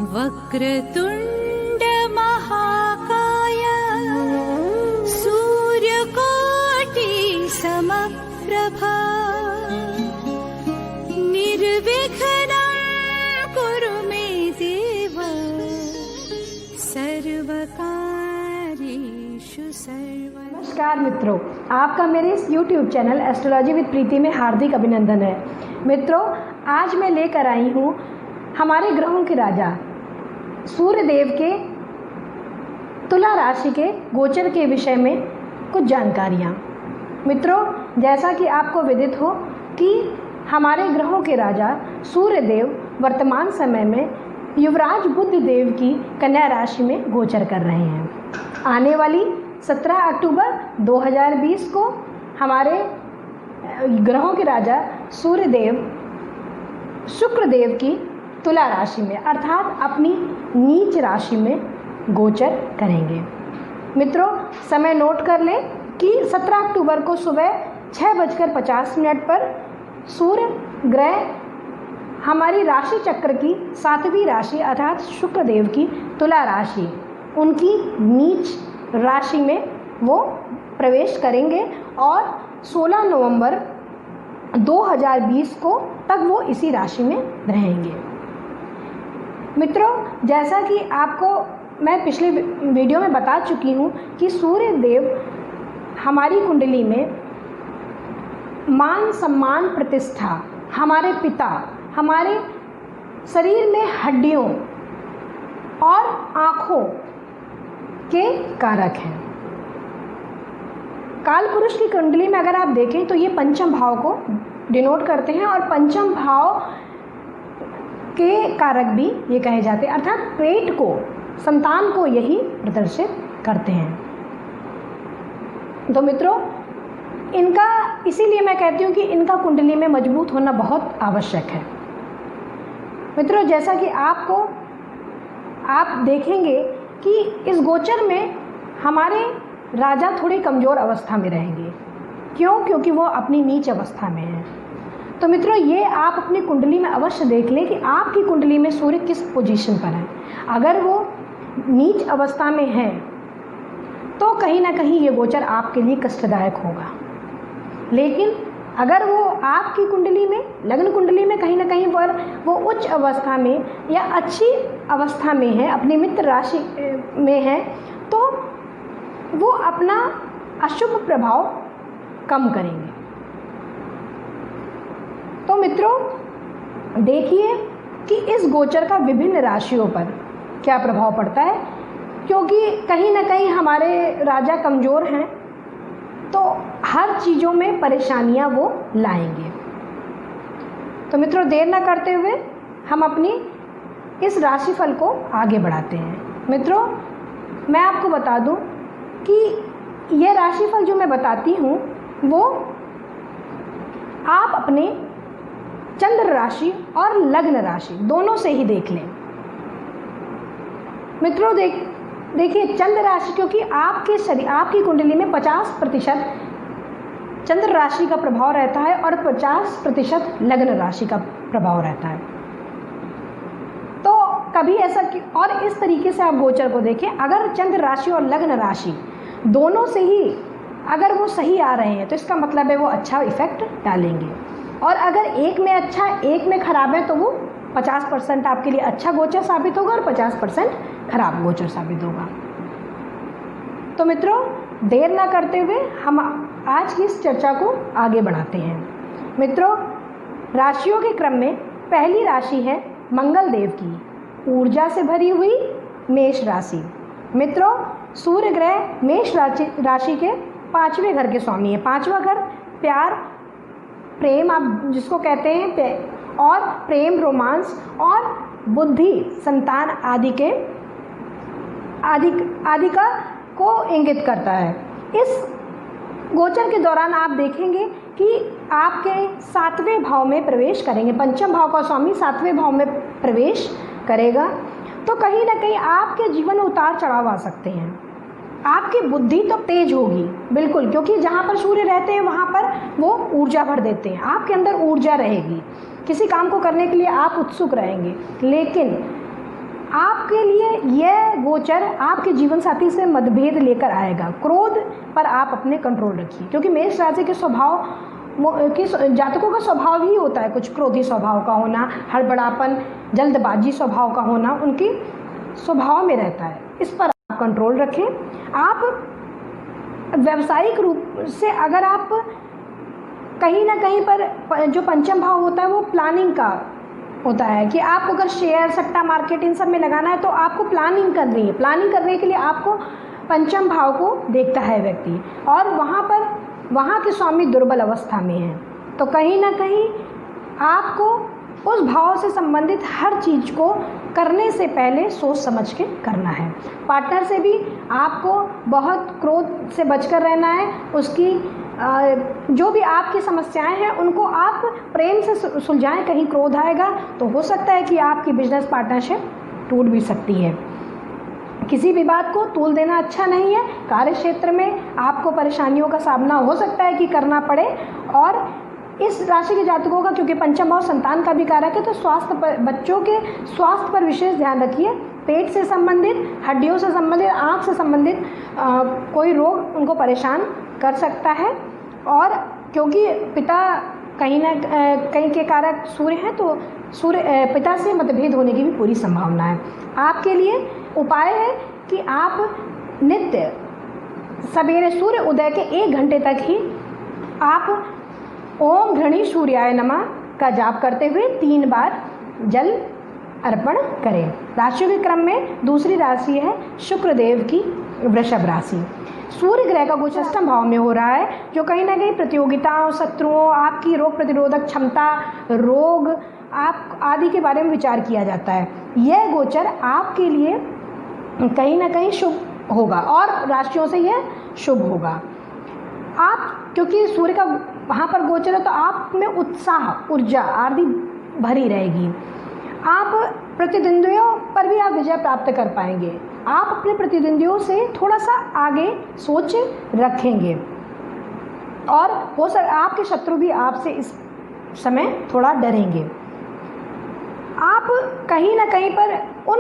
वक्रतुण्ड महाकाय सूर्यकोटि समप्रभा निर्विघ्नं कुरु मे देव सर्वकार्येषु सर्वदा। नमस्कार मित्रों, आपका मेरे इस YouTube चैनल एस्ट्रोलॉजी विद प्रीति में हार्दिक अभिनंदन है। मित्रों, आज मैं लेकर आई हूँ हमारे ग्रहों के राजा सूर्य देव के तुला राशि के गोचर के विषय में कुछ जानकारियाँ। मित्रों, जैसा कि आपको विदित हो कि हमारे ग्रहों के राजा सूर्य देव वर्तमान समय में युवराज बुध देव की कन्या राशि में गोचर कर रहे हैं। आने वाली 17 अक्टूबर 2020 को हमारे ग्रहों के राजा सूर्य देव शुक्र देव की तुला राशि में अर्थात अपनी नीच राशि में गोचर करेंगे। मित्रों, समय नोट कर लें कि 17 अक्टूबर को सुबह 6:50 पर सूर्य ग्रह हमारी राशि चक्र की 7वीं राशि अर्थात शुक्र देव की तुला राशि उनकी नीच राशि में वो प्रवेश करेंगे और 16 नवंबर 2020 को तक वो इसी राशि में रहेंगे। मित्रों, जैसा कि आपको मैं पिछले वीडियो में बता चुकी हूँ कि सूर्य देव हमारी कुंडली में मान सम्मान प्रतिष्ठा, हमारे पिता, हमारे शरीर में हड्डियों और आँखों के कारक हैं। काल पुरुष की कुंडली में अगर आप देखें तो ये पंचम भाव को डिनोट करते हैं और पंचम भाव के कारक भी ये कहे जाते हैं अर्थात पेट को, संतान को यही प्रदर्शित करते हैं। तो मित्रों, इनका इसीलिए मैं कहती हूँ कि इनका कुंडली में मजबूत होना बहुत आवश्यक है। मित्रों, जैसा कि आप देखेंगे कि इस गोचर में हमारे राजा थोड़ी कमज़ोर अवस्था में रहेंगे। क्यों? क्योंकि वो अपनी नीच अवस्था में है। तो मित्रों, ये आप अपनी कुंडली में अवश्य देख लें कि आपकी कुंडली में सूर्य किस पोजीशन पर है। अगर वो नीच अवस्था में है तो कहीं ना कहीं ये गोचर आपके लिए कष्टदायक होगा। लेकिन अगर वो आपकी कुंडली में, लग्न कुंडली में कहीं ना कहीं पर वो उच्च अवस्था में या अच्छी अवस्था में है, अपनी मित्र राशि में है, तो वो अपना अशुभ प्रभाव कम करेंगे। तो मित्रों, देखिए कि इस गोचर का विभिन्न राशियों पर क्या प्रभाव पड़ता है, क्योंकि कहीं ना कहीं हमारे राजा कमज़ोर हैं तो हर चीज़ों में परेशानियां वो लाएंगे। तो मित्रों, देर ना करते हुए हम अपनी इस राशिफल को आगे बढ़ाते हैं। मित्रों, मैं आपको बता दूं कि यह राशिफल जो मैं बताती हूँ वो आप अपने चंद्र राशि और लग्न राशि दोनों से ही देख लें। मित्रों, देखिए चंद्र राशि, क्योंकि आपकी कुंडली में 50% चंद्र राशि का प्रभाव रहता है और 50% लग्न राशि का प्रभाव रहता है। तो कभी ऐसा और इस तरीके से आप गोचर को देखें, अगर चंद्र राशि और लग्न राशि दोनों से ही अगर वो सही आ रहे हैं तो इसका मतलब है वो अच्छा इफेक्ट डालेंगे। और अगर एक में अच्छा एक में खराब है तो वो 50% आपके लिए अच्छा गोचर साबित होगा और 50% खराब गोचर साबित होगा। तो मित्रों, देर ना करते हुए हम आज की इस चर्चा को आगे बढ़ाते हैं। मित्रों, राशियों के क्रम में पहली राशि है मंगल देव की ऊर्जा से भरी हुई मेष राशि। मित्रों, सूर्य ग्रह मेष राशि के 5वें घर के स्वामी है। 5वां घर प्यार, प्रेम आप जिसको कहते हैं, और प्रेम, रोमांस और बुद्धि, संतान आदि का को इंगित करता है। इस गोचर के दौरान आप देखेंगे कि आपके 7वें भाव में प्रवेश करेंगे। पंचम भाव का स्वामी 7वें भाव में प्रवेश करेगा तो कहीं ना कहीं आपके जीवन में उतार चढ़ाव आ सकते हैं। आपकी बुद्धि तो तेज होगी बिल्कुल, क्योंकि जहाँ पर सूर्य रहते हैं वहाँ पर वो ऊर्जा भर देते हैं। आपके अंदर ऊर्जा रहेगी, किसी काम को करने के लिए आप उत्सुक रहेंगे, लेकिन आपके लिए यह गोचर आपके जीवन साथी से मतभेद लेकर आएगा। क्रोध पर आप अपने कंट्रोल रखिए, क्योंकि मेष राशि के स्वभाव कि जातकों का स्वभाव ही होता है कुछ क्रोधी स्वभाव का होना, हड़बड़ापन, जल्दबाजी स्वभाव का होना उनकी स्वभाव में रहता है। इस पर आप कंट्रोल रखें। आप व्यावसायिक रूप से अगर आप कहीं ना कहीं पर जो पंचम भाव होता है वो प्लानिंग का होता है कि आपको अगर शेयर, सट्टा मार्केट इन सब में लगाना है तो आपको प्लानिंग करनी है। प्लानिंग करने के लिए आपको पंचम भाव को देखता है व्यक्ति, और वहाँ के स्वामी दुर्बल अवस्था में है, तो कहीं ना कहीं आपको उस भाव से संबंधित हर चीज़ को करने से पहले सोच समझ के करना है। पार्टनर से भी आपको बहुत क्रोध से बचकर रहना है। उसकी जो भी आपकी समस्याएं हैं उनको आप प्रेम से सुलझाएं। कहीं क्रोध आएगा तो हो सकता है कि आपकी बिजनेस पार्टनरशिप टूट भी सकती है। किसी भी बात को तूल देना अच्छा नहीं है। कार्य क्षेत्र में आपको परेशानियों का सामना हो सकता है कि करना पड़े, और इस राशि के जातकों का क्योंकि पंचम भाव संतान का भी कारक है, तो स्वास्थ्य पर, बच्चों के स्वास्थ्य पर विशेष ध्यान रखिए। पेट से संबंधित, हड्डियों से संबंधित, आँख से संबंधित कोई रोग उनको परेशान कर सकता है, और क्योंकि पिता कहीं ना कहीं के कारक सूर्य हैं, तो सूर्य पिता से मतभेद होने की भी पूरी संभावना है। आपके लिए उपाय है कि आप नित्य सवेरे सूर्य उदय के 1 घंटे तक ही आप ओम घृणी सूर्याय नमः का जाप करते हुए 3 बार जल अर्पण करें। राशियों के क्रम में दूसरी राशि है शुक्रदेव की वृषभ राशि। सूर्य ग्रह का गोचर अष्टम भाव में हो रहा है, जो कहीं ना कहीं प्रतियोगिताओं, शत्रुओं, आपकी रोग प्रतिरोधक क्षमता, रोग आप आदि के बारे में विचार किया जाता है। यह गोचर आपके लिए कहीं ना कहीं शुभ होगा, और राशियों से यह शुभ होगा। आप क्योंकि सूर्य का वहाँ पर गोचर है, तो आप में उत्साह, ऊर्जा आदि भरी रहेगी। आप प्रतिद्वंदियों पर भी आप विजय प्राप्त कर पाएंगे। आप अपने प्रतिद्वंदियों से थोड़ा सा आगे सोच रखेंगे, और हो सकता आपके शत्रु भी आपसे इस समय थोड़ा डरेंगे। आप कहीं ना कहीं पर उन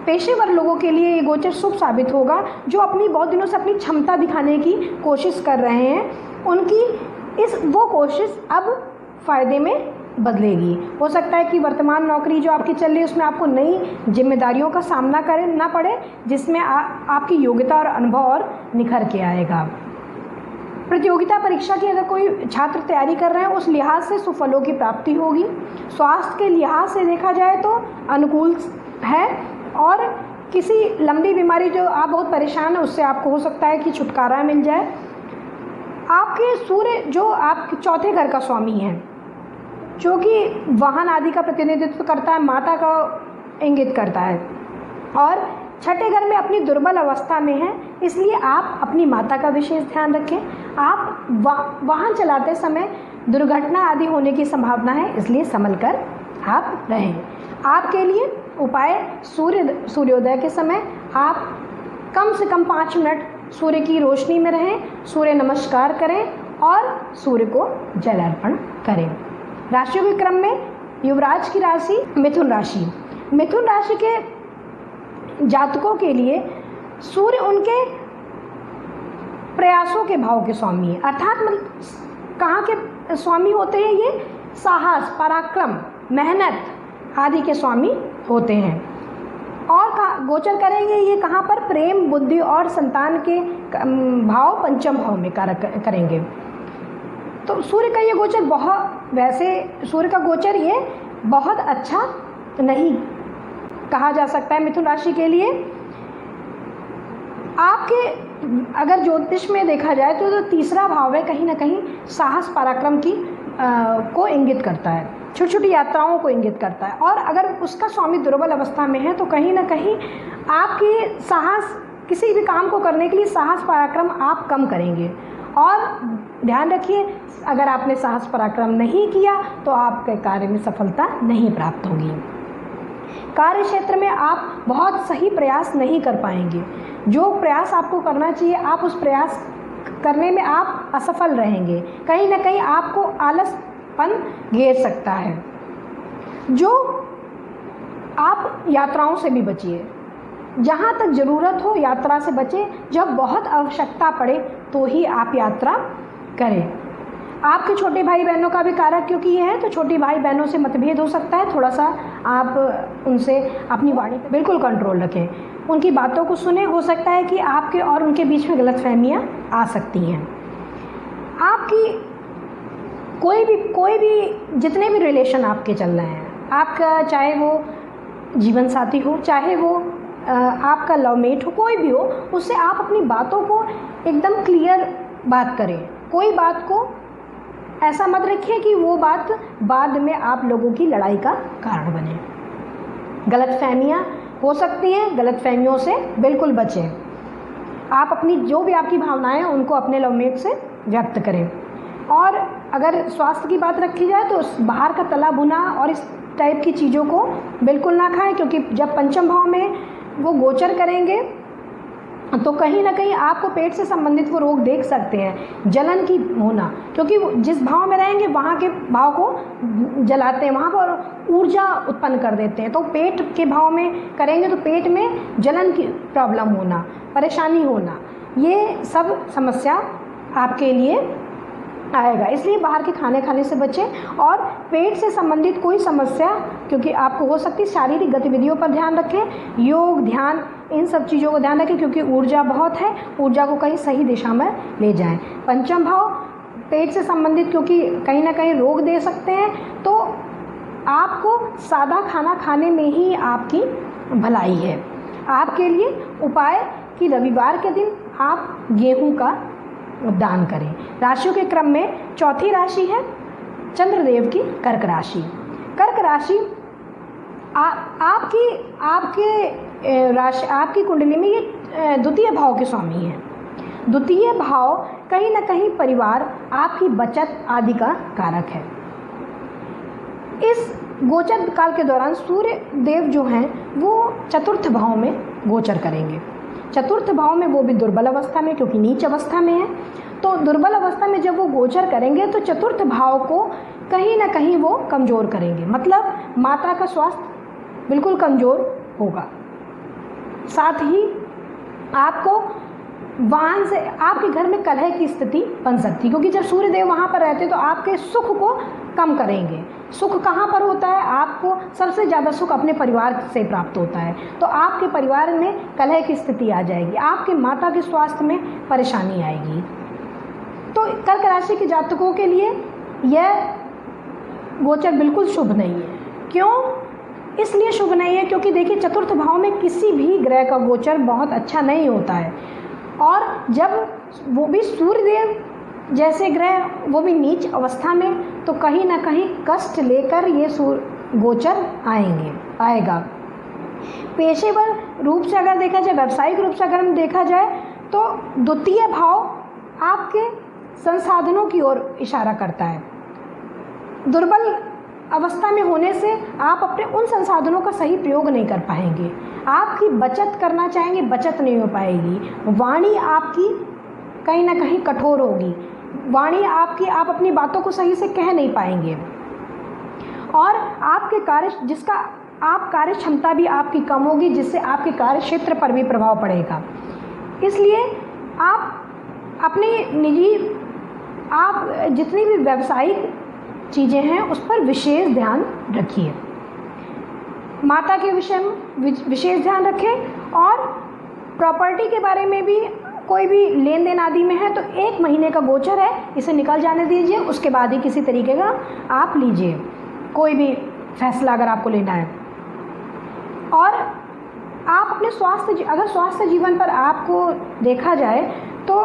पेशेवर लोगों के लिए ये गोचर शुभ साबित होगा जो अपनी बहुत दिनों से अपनी क्षमता दिखाने की कोशिश कर रहे हैं। उनकी वो कोशिश अब फ़ायदे में बदलेगी। हो सकता है कि वर्तमान नौकरी जो आपकी चल रही है उसमें आपको नई जिम्मेदारियों का सामना करना पड़े, जिसमें आपकी योग्यता और अनुभव और निखर के आएगा। प्रतियोगिता परीक्षा की अगर कोई छात्र तैयारी कर रहे हैं, उस लिहाज से सुफलों की प्राप्ति होगी। स्वास्थ्य के लिहाज से देखा जाए तो अनुकूल है, और किसी लंबी बीमारी जो आप बहुत परेशान है उससे आपको हो सकता है कि छुटकारा मिल जाए। आपके सूर्य जो आपके चौथे घर का स्वामी है, जो कि वाहन आदि का प्रतिनिधित्व करता है, माता का इंगित करता है, और छठे घर में अपनी दुर्बल अवस्था में है, इसलिए आप अपनी माता का विशेष ध्यान रखें। आप वाहन चलाते समय दुर्घटना आदि होने की संभावना है, इसलिए संभल कर आप रहें। आपके लिए उपाय सूर्योदय के समय आप कम से कम 5 मिनट सूर्य की रोशनी में रहें, सूर्य नमस्कार करें और सूर्य को जल अर्पण करें। राशियों के क्रम में युवराज की राशि मिथुन राशि। मिथुन राशि के जातकों के लिए सूर्य उनके प्रयासों के भाव के स्वामी है, अर्थात कहाँ के स्वामी होते हैं? ये साहस, पराक्रम, मेहनत आदि के स्वामी होते हैं। और गोचर करेंगे ये कहाँ पर? प्रेम, बुद्धि और संतान के भाव पंचम भाव में करेंगे। तो सूर्य का ये गोचर सूर्य का गोचर ये बहुत अच्छा नहीं कहा जा सकता है मिथुन राशि के लिए। आपके अगर ज्योतिष में देखा जाए तो तीसरा भाव है, कहीं ना कहीं साहस, पराक्रम की को इंगित करता है, छोटी छोटी यात्राओं को इंगित करता है। और अगर उसका स्वामी दुर्बल अवस्था में है तो कहीं ना कहीं आपकी साहस, किसी भी काम को करने के लिए साहस पराक्रम आप कम करेंगे। और ध्यान रखिए, अगर आपने साहस पराक्रम नहीं किया तो आपके कार्य में सफलता नहीं प्राप्त होगी। कार्य क्षेत्र में आप बहुत सही प्रयास नहीं कर पाएंगे। जो प्रयास आपको करना चाहिए, आप उस प्रयास करने में आप असफल रहेंगे। कहीं ना कहीं आपको आलसपन घेर सकता है। जो आप यात्राओं से भी बचिए। जहाँ तक ज़रूरत हो यात्रा से बचें। जब बहुत आवश्यकता पड़े तो ही आप यात्रा करें। आपके छोटे भाई बहनों का भी कारक क्योंकि ये है, तो छोटे भाई बहनों से मतभेद हो सकता है। थोड़ा सा आप उनसे अपनी वाणी पर बिल्कुल कंट्रोल रखें, उनकी बातों को सुने। हो सकता है कि आपके और उनके बीच में गलतफहमियाँ आ सकती हैं। आपकी कोई भी जितने भी रिलेशन आपके चल रहे हैं, आपका चाहे वो जीवन साथी हो, चाहे वो आपका लवमेट हो, कोई भी हो, उससे आप अपनी बातों को एकदम क्लियर बात करें। कोई बात को ऐसा मत रखिए कि वो बात बाद में आप लोगों की लड़ाई का कारण बने। गलतफहमियाँ हो सकती हैं, गलतफहमियों से बिल्कुल बचें। आप अपनी जो भी आपकी भावनाएं हैं उनको अपने लवमेट से व्यक्त करें। और अगर स्वास्थ्य की बात रखी जाए तो बाहर का तला भुना और इस टाइप की चीज़ों को बिल्कुल ना खाएं, क्योंकि जब पंचम भाव में वो गोचर करेंगे तो कहीं ना कहीं आपको पेट से संबंधित वो रोग देख सकते हैं। जलन की होना, क्योंकि जिस भाव में रहेंगे वहाँ के भाव को जलाते हैं, वहाँ पर ऊर्जा उत्पन्न कर देते हैं। तो पेट के भाव में करेंगे तो पेट में जलन की प्रॉब्लम होना, परेशानी होना, ये सब समस्या आपके लिए आएगा। इसलिए बाहर के खाने खाने से बचें। और पेट से संबंधित कोई समस्या क्योंकि आपको हो सकती है, शारीरिक गतिविधियों पर ध्यान रखें, योग ध्यान इन सब चीज़ों को ध्यान रखें, क्योंकि ऊर्जा बहुत है, ऊर्जा को कहीं सही दिशा में ले जाएं। पंचम भाव पेट से संबंधित क्योंकि कहीं ना कहीं रोग दे सकते हैं, तो आपको सादा खाना खाने में ही आपकी भलाई है। आपके लिए उपाय कि रविवार के दिन आप गेहूं का दान करें। राशियों के क्रम में चौथी राशि है चंद्रदेव की कर्क राशि। कर्क राशि आपकी कुंडली में ये द्वितीय भाव के स्वामी हैं। द्वितीय भाव कहीं ना कहीं परिवार, आपकी बचत आदि का कारक है। इस गोचर काल के दौरान सूर्य देव जो हैं वो चतुर्थ भाव में गोचर करेंगे। चतुर्थ भाव में वो भी दुर्बल अवस्था में, क्योंकि नीच अवस्था में है। तो दुर्बल अवस्था में जब वो गोचर करेंगे तो चतुर्थ भाव को कहीं ना कहीं वो कमज़ोर करेंगे, मतलब माता का स्वास्थ्य बिल्कुल कमज़ोर होगा। साथ ही आपको वाहन से आपके घर में कलह की स्थिति बन सकती है, क्योंकि जब सूर्यदेव वहाँ पर रहते हैं तो आपके सुख को कम करेंगे। सुख कहाँ पर होता है? आपको सबसे ज़्यादा सुख अपने परिवार से प्राप्त होता है, तो आपके परिवार में कलह की स्थिति आ जाएगी, आपके माता के स्वास्थ्य में परेशानी आएगी। तो कर्क राशि के जातकों के लिए यह गोचर बिल्कुल शुभ नहीं है। क्यों? इसलिए शुभ नहीं है क्योंकि देखिए चतुर्थ भाव में किसी भी ग्रह का गोचर बहुत अच्छा नहीं होता है, और जब वो भी सूर्यदेव जैसे ग्रह वो भी नीच अवस्था में, तो कहीं ना कहीं कष्ट लेकर ये गोचर आएगा। पेशेवर रूप से अगर देखा जाए, व्यावसायिक रूप से अगर देखा जाए, तो द्वितीय भाव आपके संसाधनों की ओर इशारा करता है। दुर्बल अवस्था में होने से आप अपने उन संसाधनों का सही प्रयोग नहीं कर पाएंगे। आपकी बचत करना चाहेंगे, बचत नहीं हो पाएगी। वाणी आपकी कहीं ना कहीं कठोर होगी, वाणी आपकी, आप अपनी बातों को सही से कह नहीं पाएंगे, और आपके कार्य क्षमता भी आपकी कम होगी, जिससे आपके कार्य क्षेत्र पर भी प्रभाव पड़ेगा। इसलिए आप जितनी भी व्यावसायिक चीज़ें हैं उस पर विशेष ध्यान रखिए। माता के विषय में विशेष ध्यान रखें, और प्रॉपर्टी के बारे में भी कोई भी लेन देन आदि में है तो 1 महीने का गोचर है, इसे निकल जाने दीजिए, उसके बाद ही किसी तरीके का आप लीजिए कोई भी फैसला अगर आपको लेना है। और आप अपने स्वास्थ्य जीवन पर आपको देखा जाए तो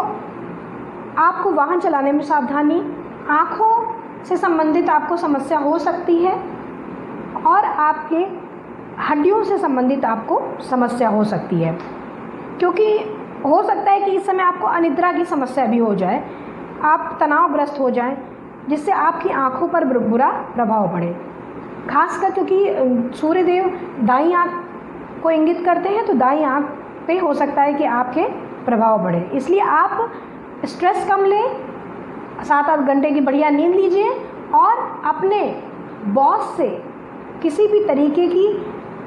आपको वाहन चलाने में सावधानी, आँखों से संबंधित आपको समस्या हो सकती है, और आपके हड्डियों से संबंधित आपको समस्या हो सकती है, क्योंकि हो सकता है कि इस समय आपको अनिद्रा की समस्या भी हो जाए, आप तनावग्रस्त हो जाएं, जिससे आपकी आँखों पर बुरा प्रभाव पड़े। खासकर क्योंकि सूर्यदेव दाईं आँख को इंगित करते हैं, तो दाईं आँख पे हो सकता है कि आपके प्रभाव पड़े। इसलिए आप स्ट्रेस कम लें, 7-8 घंटे की बढ़िया नींद लीजिए, और अपने बॉस से किसी भी तरीके की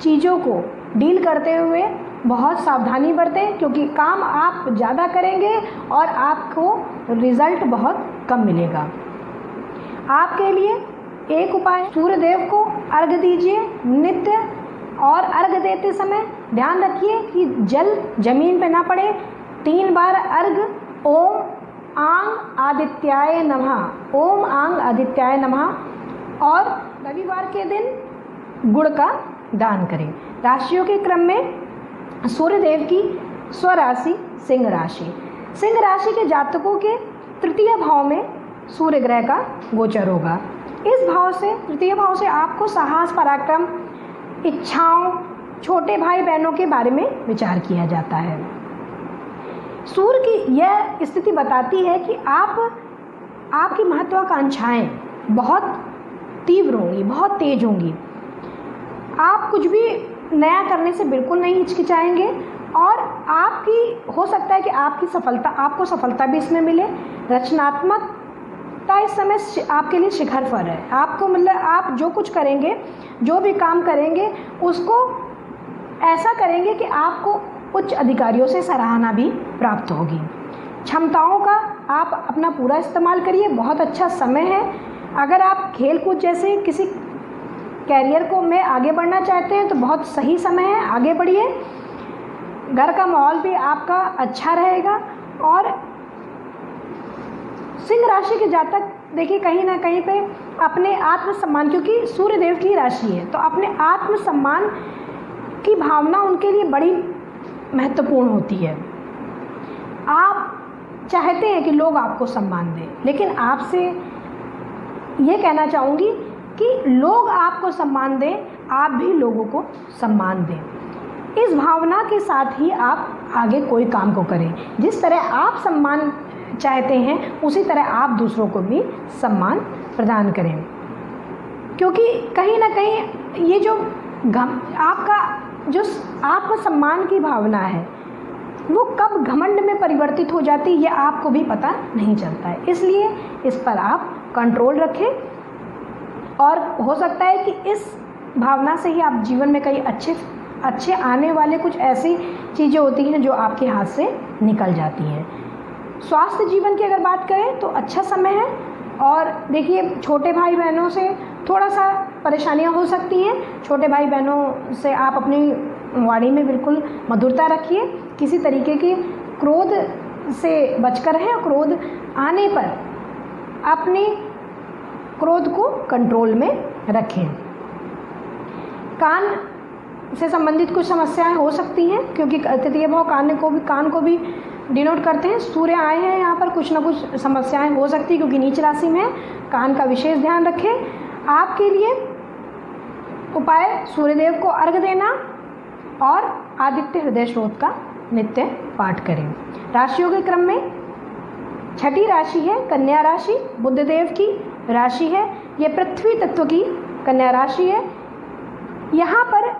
चीज़ों को डील करते हुए बहुत सावधानी बरतें, क्योंकि काम आप ज़्यादा करेंगे और आपको रिज़ल्ट बहुत कम मिलेगा। आपके लिए एक उपाय, सूर्य देव को अर्घ दीजिए नित्य, और अर्घ देते समय ध्यान रखिए कि जल जमीन पे ना पड़े। 3 बार अर्घ ओम आंग आदित्याय नमः, ओम आंग आदित्याय नमः। और रविवार के दिन गुड़ का दान करें। राशियों के क्रम में सूर्यदेव की स्वराशि सिंह राशि। सिंह राशि के जातकों के तृतीय भाव में सूर्य ग्रह का गोचर होगा। इस भाव से, तृतीय भाव से आपको साहस, पराक्रम, इच्छाओं, छोटे भाई बहनों के बारे में विचार किया जाता है। सूर्य की यह स्थिति बताती है कि आपकी महत्वाकांक्षाएं बहुत तीव्र होंगी, बहुत तेज होंगी। आप कुछ भी नया करने से बिल्कुल नहीं हिचकिचाएंगे, और हो सकता है कि आपको सफलता भी इसमें मिले। रचनात्मकता इस समय आपके लिए शिखर पर है। आपको मतलब आप जो कुछ करेंगे, जो भी काम करेंगे, उसको ऐसा करेंगे कि आपको उच्च अधिकारियों से सराहना भी प्राप्त होगी। क्षमताओं का आप अपना पूरा इस्तेमाल करिए, बहुत अच्छा समय है। अगर आप खेलकूद जैसे किसी कैरियर में आगे बढ़ना चाहते हैं तो बहुत सही समय है, आगे बढ़िए। घर का माहौल भी आपका अच्छा रहेगा। और सिंह राशि के जातक देखिए कहीं ना कहीं पे अपने आत्मसम्मान, क्योंकि सूर्य देव की राशि है, तो अपने आत्मसम्मान की भावना उनके लिए बड़ी महत्वपूर्ण होती है। आप चाहते हैं कि लोग आपको सम्मान दें, लेकिन आपसे ये कहना चाहूँगी कि लोग आपको सम्मान दें, आप भी लोगों को सम्मान दें। इस भावना के साथ ही आप आगे कोई काम को करें। जिस तरह आप सम्मान चाहते हैं, उसी तरह आप दूसरों को भी सम्मान प्रदान करें, क्योंकि कहीं ना कहीं ये जो आपका जो आत्मसम्मान की भावना है, वो कब घमंड में परिवर्तित हो जाती है ये आपको भी पता नहीं चलता है। इसलिए इस पर आप कंट्रोल रखें, और हो सकता है कि इस भावना से ही आप जीवन में कई अच्छे आने वाले कुछ ऐसी चीज़ें होती हैं जो आपके हाथ से निकल जाती हैं। स्वास्थ्य जीवन की अगर बात करें तो अच्छा समय है। और देखिए, छोटे भाई बहनों से थोड़ा सा परेशानियां हो सकती हैं। छोटे भाई बहनों से आप अपनी वाणी में बिल्कुल मधुरता रखिए। किसी तरीके के क्रोध से बचकर रहें, और क्रोध आने पर अपने क्रोध को कंट्रोल में रखें। कान से संबंधित कुछ समस्याएं हो सकती हैं, क्योंकि तृतीय भाव कान को भी डिनोट करते हैं। सूर्य आए हैं यहाँ पर, कुछ ना कुछ समस्याएं हो सकती है, क्योंकि नीच राशि में कान का विशेष ध्यान रखें। आपके लिए उपाय, सूर्यदेव को अर्घ देना और आदित्य हृदय स्रोत का नित्य पाठ करें। राशियों के क्रम में छठी राशि है कन्या राशि, बुधदेव की राशि है। ये पृथ्वी तत्व की कन्या राशि है। यहाँ पर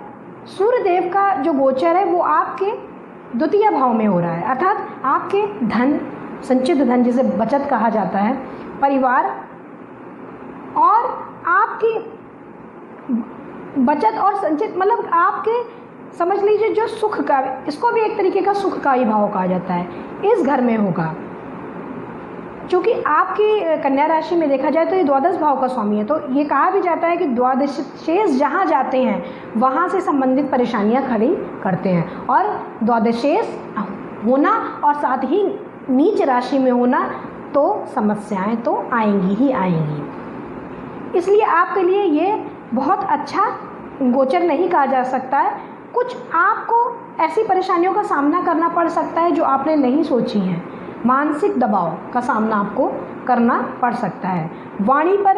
सूर्यदेव का जो गोचर है वो आपके द्वितीय भाव में हो रहा है, अर्थात आपके धन, संचित धन जिसे बचत कहा जाता है, परिवार और आपकी बचत और संचित, मतलब आपके समझ लीजिए जो सुख का, इसको भी एक तरीके का सुख का ही भाव कहा जाता है, इस घर में होगा। क्योंकि आपकी कन्या राशि में देखा जाए तो ये द्वादश भाव का स्वामी है, तो ये कहा भी जाता है कि द्वादश शेष जहाँ जाते हैं वहाँ से संबंधित परेशानियाँ खड़ी करते हैं। और द्वादशेष होना और साथ ही नीच राशि में होना, तो समस्याएं तो आएंगी ही आएंगी। इसलिए आपके लिए ये बहुत अच्छा गोचर नहीं कहा जा सकता है। कुछ आपको ऐसी परेशानियों का सामना करना पड़ सकता है जो आपने नहीं सोची हैं। मानसिक दबाव का सामना आपको करना पड़ सकता है। वाणी पर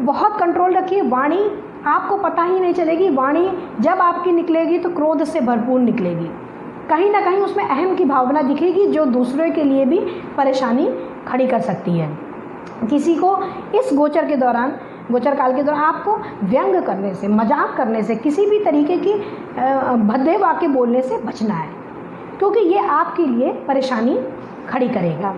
बहुत कंट्रोल रखिए। वाणी आपको पता ही नहीं चलेगी, वाणी जब आपकी निकलेगी तो क्रोध से भरपूर निकलेगी। कहीं ना कहीं उसमें अहम की भावना दिखेगी जो दूसरे के लिए भी परेशानी खड़ी कर सकती है। किसी को इस गोचर काल के दौरान आपको व्यंग करने से, मजाक करने से, किसी भी तरीके की भद्दे वाक्य बोलने से बचना है, क्योंकि ये आपके लिए परेशानी खड़ी करेगा।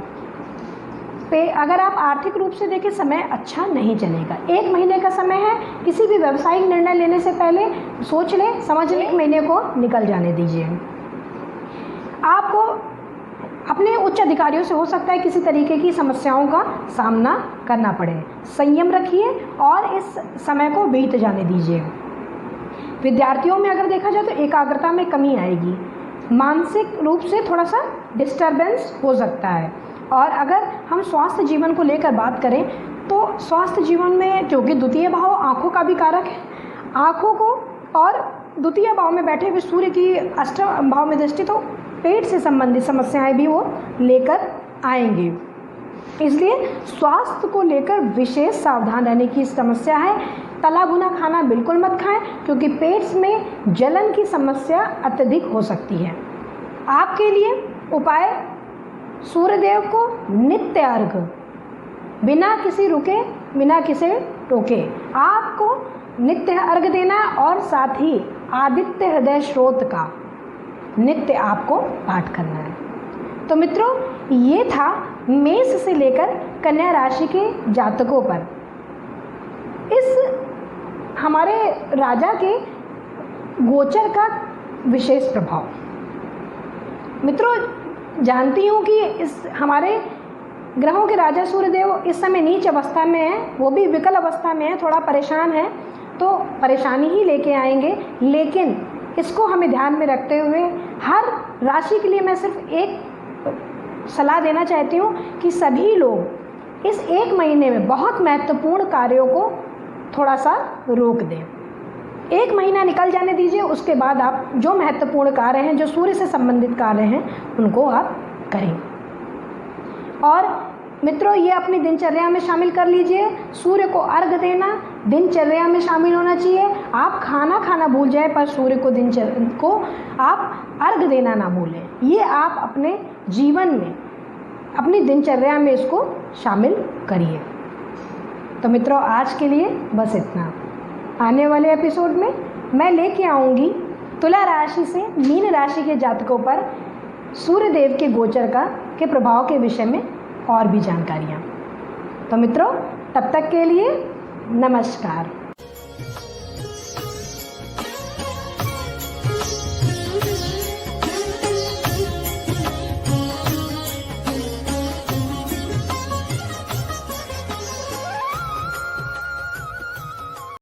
अगर आप आर्थिक रूप से देखें समय अच्छा नहीं चलेगा। 1 महीने का समय है, किसी भी व्यावसायिक निर्णय लेने से पहले सोच लें, समझ लें, 1 महीने को निकल जाने दीजिए। आपको अपने उच्च अधिकारियों से हो सकता है किसी तरीके की समस्याओं का सामना करना पड़े। संयम रखिए और इस समय को बीत जाने दीजिए। विद्यार्थियों में अगर देखा जाए तो एकाग्रता में कमी आएगी, मानसिक रूप से थोड़ा सा डिस्टर्बेंस हो सकता है। और अगर हम स्वास्थ्य जीवन को लेकर बात करें तो स्वास्थ्य जीवन में जो कि द्वितीय भाव आँखों का भी कारक है, आँखों को और द्वितीय भाव में बैठे हुए सूर्य की अष्टम भाव में दृष्टि, तो पेट से संबंधित समस्याएं भी वो लेकर आएंगे। इसलिए स्वास्थ्य को लेकर विशेष सावधान रहने की समस्या है। तला भुना खाना बिल्कुल मत खाएं क्योंकि पेट में जलन की समस्या अत्यधिक हो सकती है। आपके लिए उपाय, सूर्यदेव को नित्य अर्घ, बिना किसी रुके बिना किसी टोके आपको नित्य अर्घ देना है और साथ ही आदित्य हृदय स्रोत का नित्य आपको पाठ करना है। तो मित्रों, ये था मेष से लेकर कन्या राशि के जातकों पर इस हमारे राजा के गोचर का विशेष प्रभाव। मित्रों, जानती हूँ कि इस हमारे ग्रहों के राजा सूर्यदेव इस समय नीच अवस्था में है, वो भी विकल अवस्था में है, थोड़ा परेशान है, तो परेशानी ही लेके आएंगे। लेकिन इसको हमें ध्यान में रखते हुए हर राशि के लिए मैं सिर्फ एक सलाह देना चाहती हूँ कि सभी लोग इस 1 महीने में बहुत महत्वपूर्ण कार्यों को थोड़ा सा रोक दें। 1 महीना निकल जाने दीजिए, उसके बाद आप जो महत्वपूर्ण कार्य हैं, जो सूर्य से संबंधित कार्य हैं, उनको आप करें। और मित्रों, ये अपनी दिनचर्या में शामिल कर लीजिए। सूर्य को अर्घ देना दिनचर्या में शामिल होना चाहिए। आप खाना भूल जाए पर सूर्य को आप अर्घ देना ना भूलें। ये आप अपने जीवन में, अपनी दिनचर्या में इसको शामिल करिए। तो मित्रों, आज के लिए बस इतना। आने वाले एपिसोड में मैं लेके आऊँगी तुला राशि से मीन राशि के जातकों पर सूर्यदेव के गोचर के प्रभाव के विषय में और भी जानकारियाँ। तो मित्रों, तब तक के लिए नमस्कार।